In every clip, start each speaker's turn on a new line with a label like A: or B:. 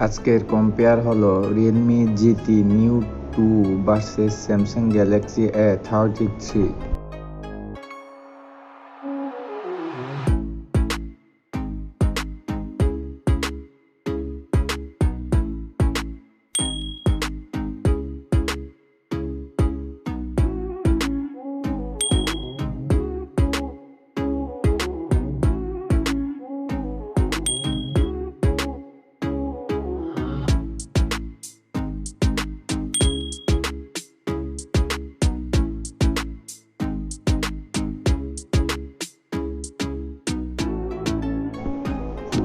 A: আজকের কম্পেয়ার হলো Realme GT New 2 versus Samsung Galaxy A33।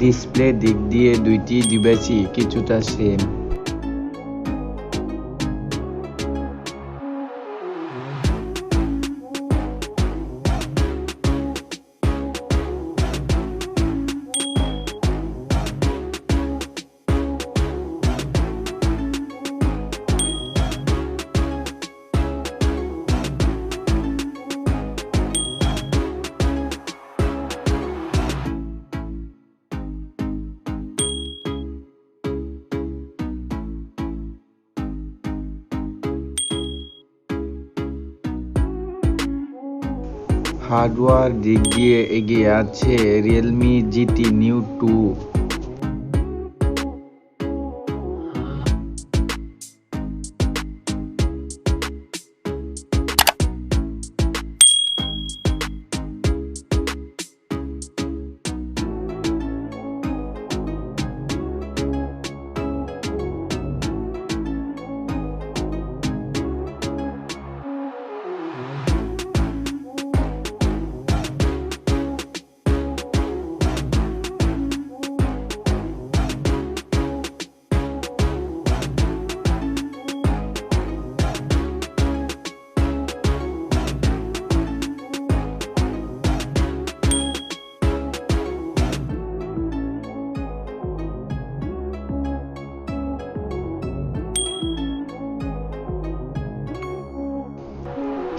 A: Display দিক দিয়ে দুইটি ডিভাইসই কিছুটা সেম। হার্ডওয়্যার দিক দিয়ে এগিয়ে আছে Realme GT New 2।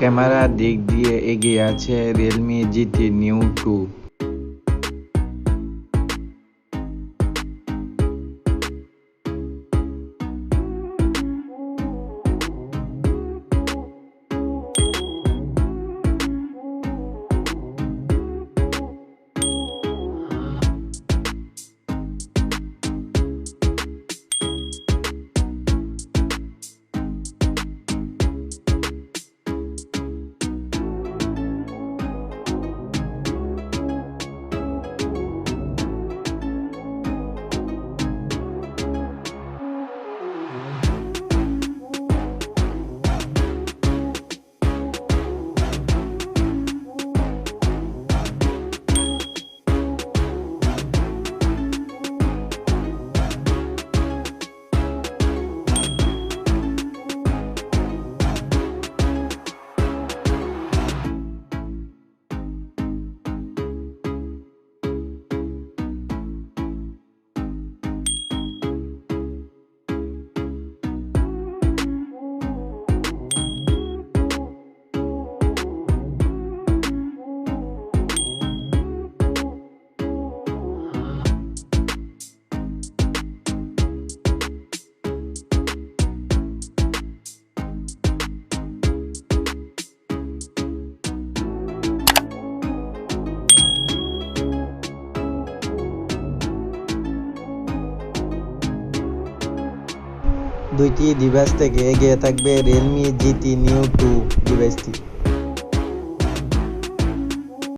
A: ক্যামেরার দিক দিয়ে এগিয়ে আছে Realme GT New 2। দুইটি ডিভাইস থেকে এগিয়ে থাকবে Realme GT New 2 ডিভাইসটি।